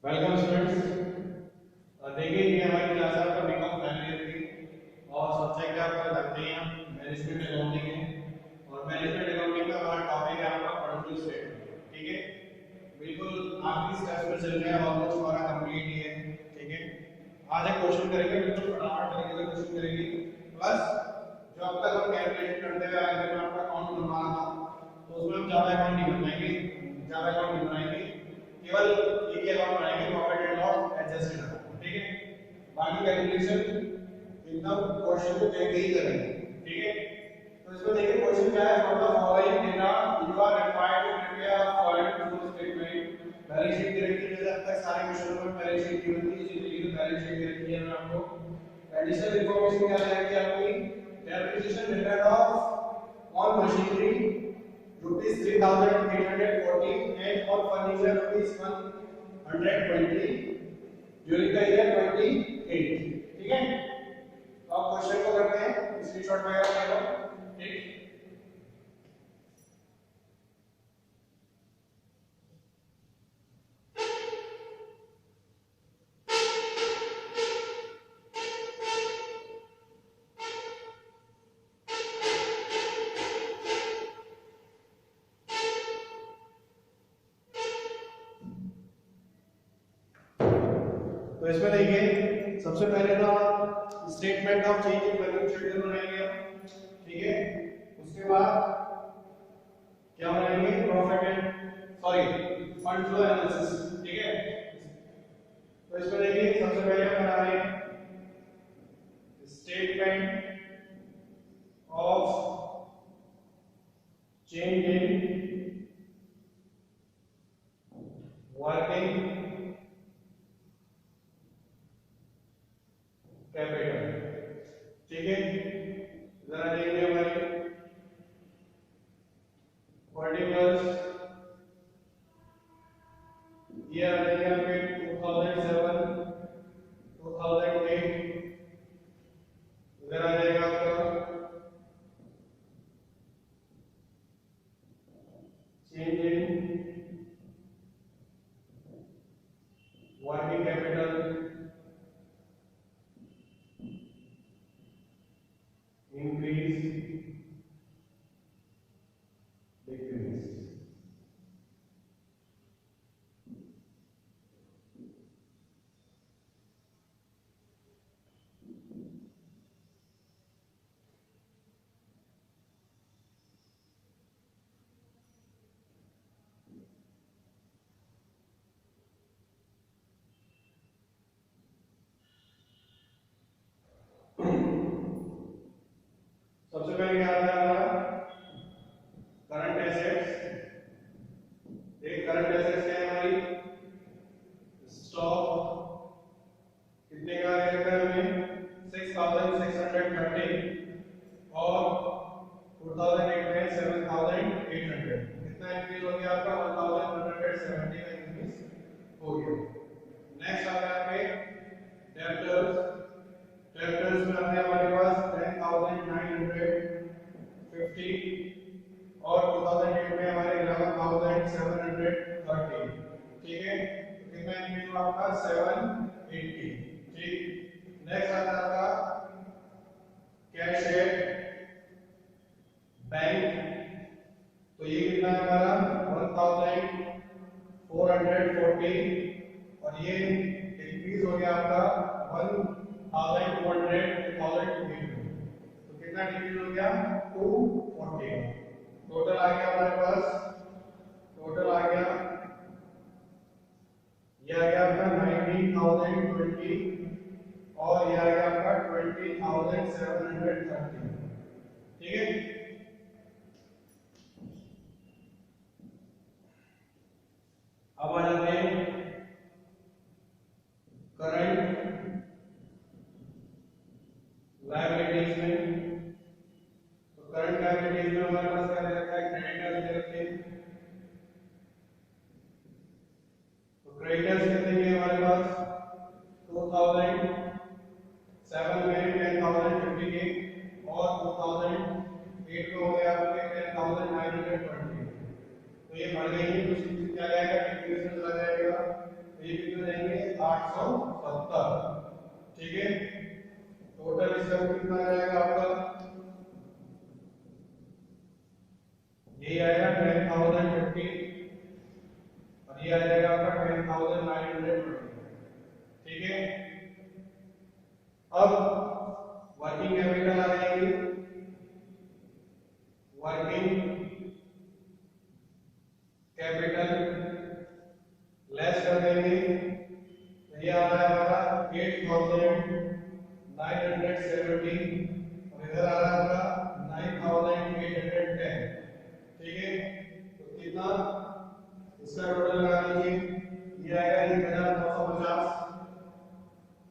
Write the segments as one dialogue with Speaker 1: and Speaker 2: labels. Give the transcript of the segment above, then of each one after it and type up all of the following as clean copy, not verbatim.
Speaker 1: Welcome students. देखिए ये हमारी क्लास है आपका बीकॉम फाइनल ईयर की और सब्जेक्ट आपका लगते हैं मैनेजमेंट अकाउंटिंग है और मैनेजमेंट अकाउंटिंग का हमारा टॉपिक है आपका प्रोडक्टिव स्टेटमेंट। ठीक है, बिल्कुल आखिरी स्टेज पर चल रहे हैं, ऑलमोस्ट हमारा कंप्लीट ही है। ठीक है, आज एक क्वेश्चन करेंगे, बिल्कुल फटाफट तरीके से क्वेश्चन करेंगे। प्लस जो अब तक हम कैलकुलेट करते हुए आए थे, जो आपका अकाउंट बनवाना था, तो उसमें हम ज्यादा अकाउंट नहीं बनाएंगे, ज्यादा अकाउंट नहीं बनाएंगे, केवल एक ही अकाउंट बनाएंगे, profit and loss adjusted account. ठीक है, बाकी कैलकुलेशन एकदम क्वेश्चन को देख के ही करेंगे। ठीक है, तो इसमें देखिए क्वेश्चन क्या है, from the following data you are required to prepare a following flow statement. Balance sheet दे रखी है, जैसे अब तक सारे क्वेश्चनों में बैलेंस शीट दी होती है, इसी तरीके से बैलेंस शीट दे रखी है। मैं आपको एडिशनल इंफॉर्मेशन क्या दे रखी है आपकी, depreciation return of on machinery rupees 3,840 and on furniture rupees 120 during the year 28। ठीक है, तो अब क्वेश्चन को करते हैं, स्क्रीनशॉट वगैरह ले लो। ठीक, तो इसमें देखिए सबसे पहले तो statement of change in working schedule बनाएंगे। ठीक है, उसके बाद क्या बनाएंगे, profit end fund flow analysis. ठीक है, तो इसमें देखिए सबसे पहले हम बना रहे हैं statement of change in working capital. ठीक है, जरा देखिए हमारे पर्टिकुलर्स ये आ जाएंगे आपके 2007 2008, इधर आ जाएगा आपका change in working capital increase decrease. सबसे पहले क्या आता है हमारा करंट एसेट्स। देखिए करंट एसेट्स क्या है हमारी, स्टॉक कितने का दे रखा है हमें 6630 और 2008 में 7800। कितना इंक्रीज हो गया आपका, 1170 का इंक्रीज हो गया। नेक्स्ट आता है आपके डेब्टर्स। डेब्टर्स में आते हैं हमारे पास 10,950 और 2008 में हमारे 11,730। ठीक है, तो कितना इंक्रीज हुआ आपका 780। ठीक, नेक्स्ट आता है आपका कैश एट बैंक। तो ये कितना है हमारा 1440 और ये इंक्रीज हो गया आपका 1200 तो कितना डिक्रीज हो गया 240। टोटल आ गया हमारे पास, टोटल आ गया ये आ गया आपका 19,020 और ये आ गया आपका 20,730। ठीक है, अब आ जाते हैं करंट लायबिलिटीज में। तो करंट लायबिलिटीज में हमारे पास क्या दे रखा है, क्रेडिटर्स दे रखे हैं। तो क्रेडिटर्स कितने के हमारे पास 2007 में 10,050 के और 2008 में हो गया आपके 10,920। तो ये बढ़ गई है, तो क्या जाएगा डिक्रीज में चला जाएगा। तो ये कितना 870। ठीक है, टोटल इसका कितना जाएगा आपका, ये आएगा 10,050 और ये आ जाएगा आपका 10,920। ठीक है, अब वर्किंग कैपिटल आ जाएगी, वर्किंग कैपिटल लेस कर देंगे तो ये आ रहा है हमारा 8,970 और इधर आ रहा है हमारा 9,810। ठीक है, तो कितना इसका टोटल लगा लीजिए, ये आएगा 1,950।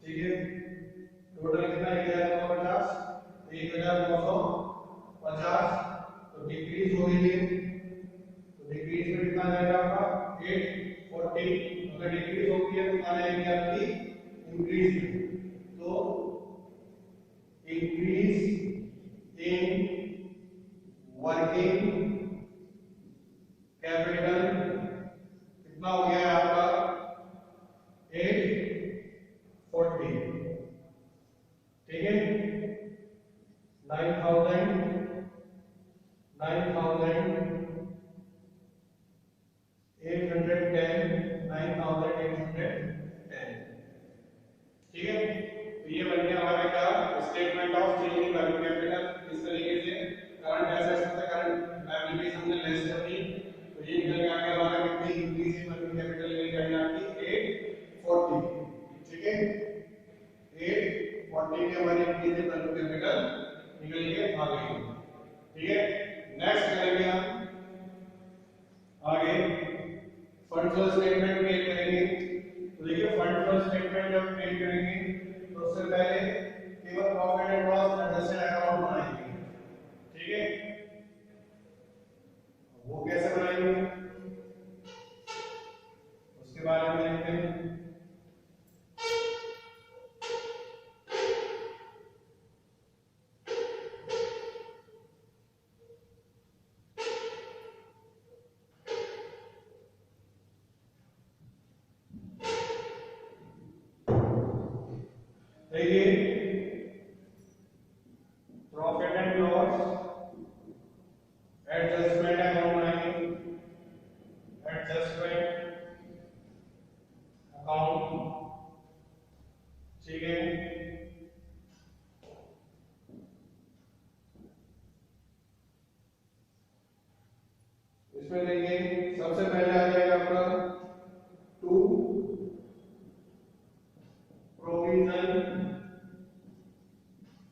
Speaker 1: ठीक है, टोटल कितना 1,950, 1,950 तो डिक्रीज हो गई है, तो डिक्रीज में कितना जाएगा आपका 840। अगर डिक्रीज होती है तो कितना जाएगी आपकी इंक्रीज में, तो इंक्रीज इन वर्किंग कैपिटल कितना हो गया है आपका 840। ठीक है, 9,810। ठीक है, तो ये बन गया हमारा क्या, statement of changing working capital. इस तरीके से करंट एसेट्स में करंट लायबिलिटीज हमने लेस कर दी, तो ये निकल के आ गया हमारा कितनी इंक्रीज इन वर्किंग कैपिटल निकल के आपकी 840। ठीक है, 840 की हमारी इंक्रीज इन वर्किंग कैपिटल निकल के आ गई। ठीक है, नेक्स्ट करेंगे हम आगे फंड फ्लो स्टेटमेंट क्रिएट करेंगे। तो देखिए फंड फ्लो स्टेटमेंट जब क्रिएट करेंगे तो उससे पहले केवल profit and loss adjusted account बनाएंगे। ठीक है, वो कैसे बनाएंगे उसके बारे में देखते हैं। देखिए profit and loss adjustment account बनाएंगे, एडजस्टमेंट अकाउंट। ठीक है, इसमें देखिए सबसे पहले आ जाएगा आपका to provision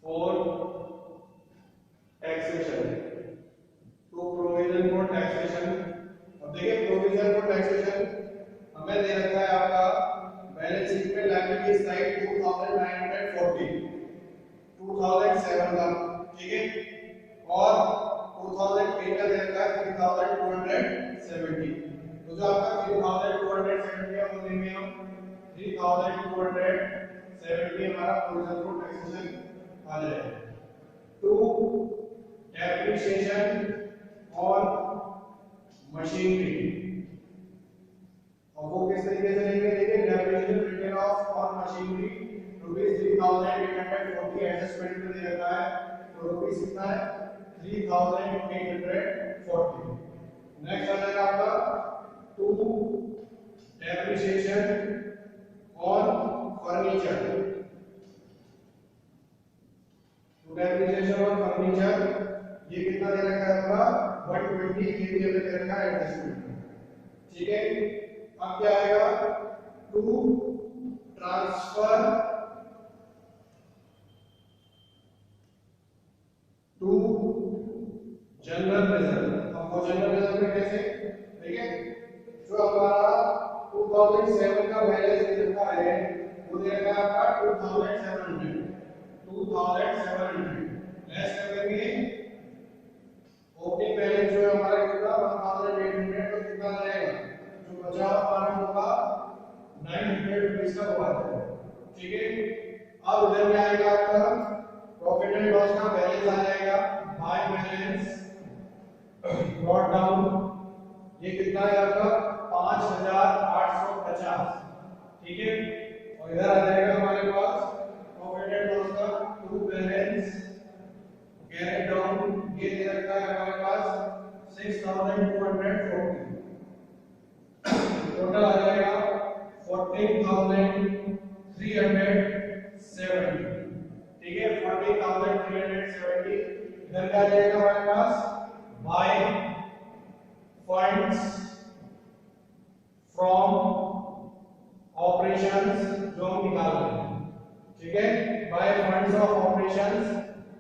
Speaker 1: for taxation, to provision for taxation. अब देखिए प्रोविजन फॉर टैक्सेशन हमें दे रखा है आपका बैलेंस शीट में लायबिलिटी साइड 2,940 2007 का। ठीक है, और 2008 का दे रखा है 3,270। तो जो आपका 3,270 है वो देंगे हम 3,270 हमारा प्रोविजन फॉर टैक्सेशन आ जाएगा। टू डेप्रिसिएशन ऑन मशीनरी, और वो किस तरीके से लेंगे, देखिए depreciation return of on machinery ₹3,840 adjustment में दे रखा है, तो रुपीस कितना है 3,840। नेक्स्ट आ जाएगा आपका to depreciation on furniture, to depreciation on furniture ये कितना दे रखा है आपका 120 ये भी हमें दे रखा है एडजस्टमेंट। ठीक है, अब क्या आएगा to transfer to general reserve. अब वो जनरल रिजर्व में कैसे, ठीक है, जो हमारा 2007 का बैलेंस दे रखा है वो दे रखा है आपका 2700 लेस कर देंगे ओपनिंग बैलेंस जो है हमारा कितना 1800, तो कितना रहेगा जो बचा हमारा होगा 900 रुपीस का हुआ है। ठीक है, अब इधर में आएगा आपका प्रॉफिट एंड लॉस का बैलेंस आ जाएगा बाय बैलेंस ब्रॉट डाउन, ये कितना है आपका 5,850। ठीक है, इधर आ जाएगा हमारे पास प्रॉफिट एंड लॉस का टू बैलेंस कैरी डाउन, ये दे रखा है हमारे पास 6240, टोटल आ जाएगा 14370, ठीक है 14370। इधर क्या जाएगा हमारे पास बाय फंड्स फ्रॉम ऑपरेशंस जो हम निकाल रहे हैं, ठीक है बाय फंड्स ऑफ ऑपरेशंस,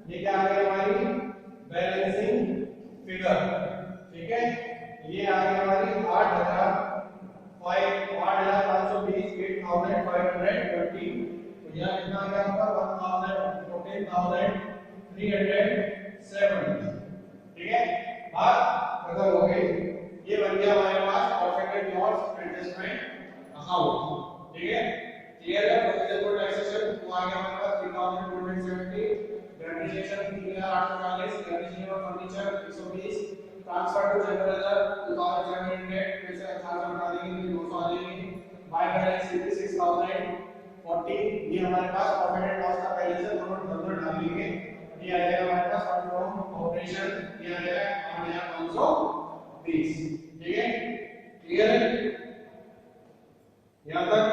Speaker 1: ये क्या आ गई हमारी बैलेंसिंग फिगर, ठीक है ये आ गई हमारी 8520, 8520, तो यह कितना आ गया आपका 14370, ठीक है बात खत्म हो गई। ये बन गया हमारे पास profit and loss adjustment account, ठीक है क्लियर है। प्रोविजन फॉर टैक्सेशन तो आ गया हमारे पास 3270, depreciation 3840, depreciation of furniture 120, transfer to general reserve 2700, फिर से 1800 बना देंगे 200 आ जाएंगे, बाय बैलेंस 6040, ये हमारे पास प्रॉफिट एंड लॉस का पहले से दोनों नंबर डाल लेंगे, ये आ जाएगा हमारे पास फंड फ्रॉम ऑपरेशन, ये आ जाएगा 520, ठीक है क्लियर है यहां तक।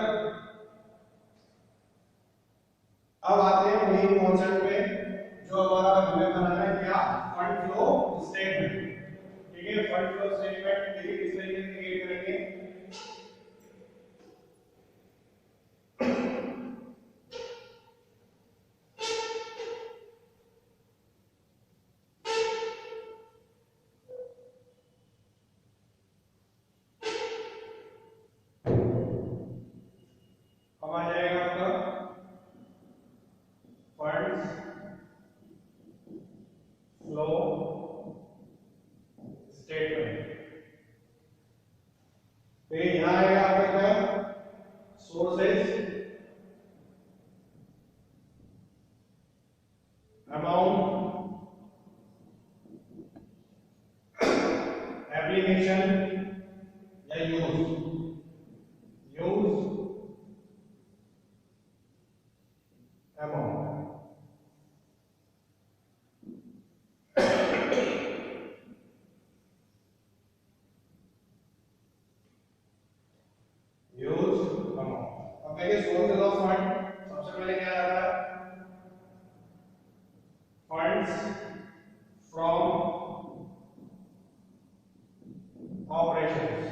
Speaker 1: अब आते हैं मेन पोर्शन पे जो हमारा हमें बनाना है क्या फंड फ्लो स्टेटमेंट, ठीक है फंड फ्लो स्टेटमेंट देखिए किस तरीके से क्रिएट करेंगे। अब आ जाएगा आपका फंड्स फ्लो स्टेटमेंट, फिर यहां आएगा आपका क्या सोर्सेज, अमाउंट, एप्लीकेशन या यूज अमाउंट, यूज अमाउंट। अब देखिए सोर्सेज ऑफ फंड, सबसे पहले क्या आ रहा है फंड्स फ्रॉम ऑपरेशंस,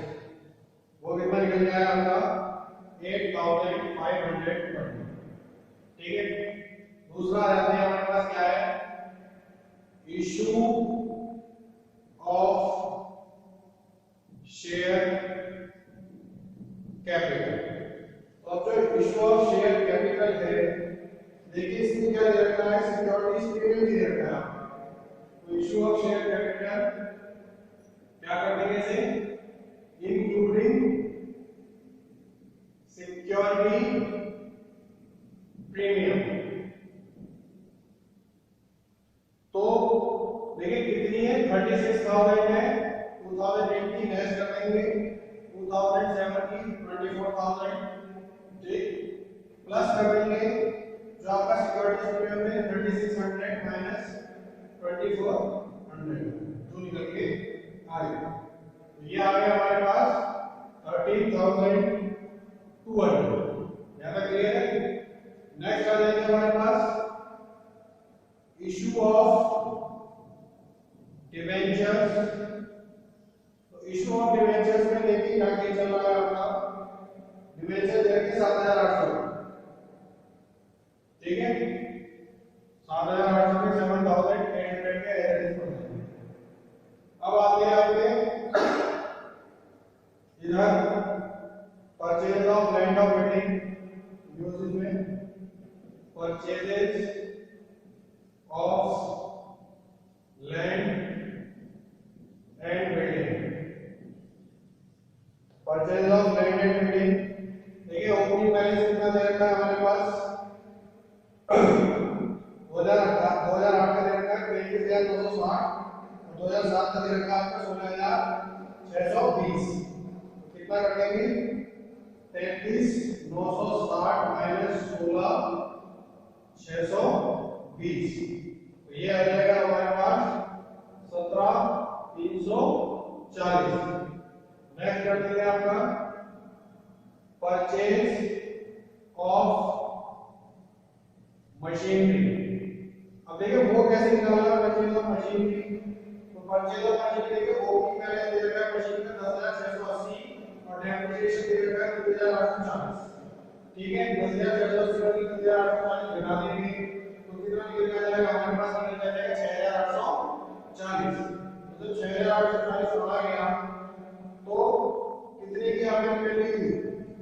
Speaker 1: वो कितना निकल जाएगा आपका 8520, ठीक है। दूसरा आ जाता है हमारे पास क्या है इशू ऑफ शेयर कैपिटल, तो अब जो इशू ऑफ शेयर कैपिटल है देखिए इसमें क्या दे रखा है सिक्योरिटीज पेमेंट दे रखा है, तो इशू ऑफ शेयर कैपिटल क्या कर देंगे इसे इंक्लूडिंग सिक्योरिटी प्रीमियम, तो देखिए कितनी है 36,000 है, 2080 लेस कर देंगे 2070 24,000, प्लस कर देंगे जो आपका सिक्योरिटी प्रीमियम है 3600 माइनस 2400 जो निकल के आएगा, तो ये आ गया हमारे पास 13,200, यहां तक क्लियर है। नेक्स्ट आ जाएगा हमारे पास इशू ऑफ डिवेंचर्स, तो इशू ऑफ डिवेंचर्स में देखिए क्या क्या चल रहा है आपका डिवेंचर देखिए 7,800, ठीक है 7,800 में 7,800 के एवरेज पर है। अब आते हैं आपके इधर purchase of land of waiting, use में purchases of land and building, purchase of land and building देखिए ओपनिंग बैलेंस कितना दे रखा है हमारे पास 2008 का दे रखा है 23,260, 2007 का दे रखा है आपका 16,620, कितना कर देंगे 33,960 60 माइनस 16 620, तो ये आ जाएगा हमारे पास 17,340। नेक्स्ट कर देंगे आपका परचेज ऑफ मशीनरी। अब देखिए वो कैसे निकालना परचेज ऑफ मशीनरी, तो परचेज ऑफ मशीनरी के वो की पहले दे रखा है मशीन का 10,680 और डेप्रिसिएशन दे रखा है 2,840। ठीक है, 10,680 और 2,840 घटा देंगे तो कितना निकल जाएगा हमारे पास, निकल जाएगा 6,840। मतलब 6,840 आ गया तो कितने की आपने वैल्यू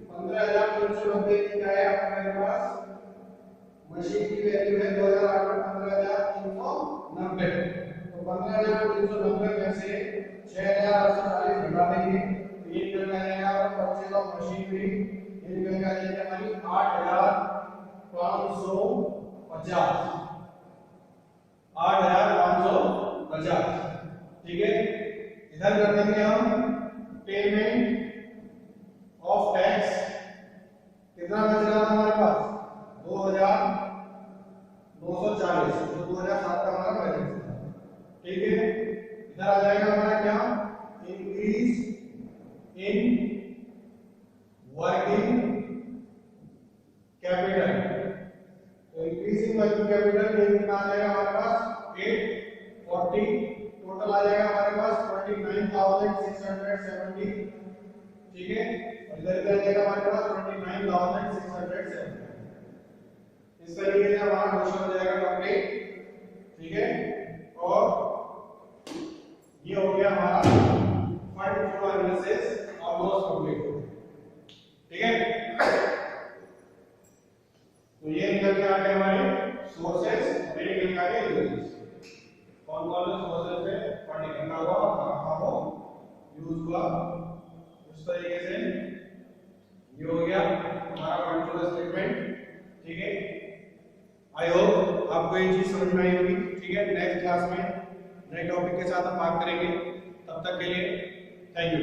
Speaker 1: 15,390 की है हमारे पास। मशीन की वैल्यू है 2008 में 15,390, तो 15,390 में से 6,840 घटा देंगे तो ये निकल जाएगा परचेज ऑफ मशीनरी, ये निकल जाएगा हमारी 8,550, 8,550। ठीक है, इधर कर देंगे हम पेमेंट ऑफ टैक्स। कितना बच रहा था हमारे पास 2,940, तो 2007 का हमारा बैलेंस था। ठीक है, इधर आ जाएगा हमारा क्या, इंक्रीज इन वर्किंग कैपिटल। तो इंक्रीज इन वर्किंग कैपिटल ये कितना आ जाएगा हमारे पास 840, टोटल आ जाएगा हमारे पास 29,670। ठीक है, और इधर क्या जाएगा हमारे पास 29,670। इस तरीके से हमारा क्वेश्चन हो जाएगा कंप्लीट। ठीक है, और ये हो गया हमारा fund flow analysis almost complete. ठीक है, तो ये निकल के आ गए हमारे सोर्सेस, ये निकल के आ गए यूजेस। कौन कौन से सोर्सेस से फंड निकला हुआ, कहां हो यूज हुआ, उस तरीके से ये हो गया हमारा फंड फ्लो स्टेटमेंट। ठीक है, आई होप आपको ये चीज समझ में आई होगी। ठीक है, नेक्स्ट क्लास में नए टॉपिक के साथ हम बात करेंगे। तब तक के लिए थैंक यू।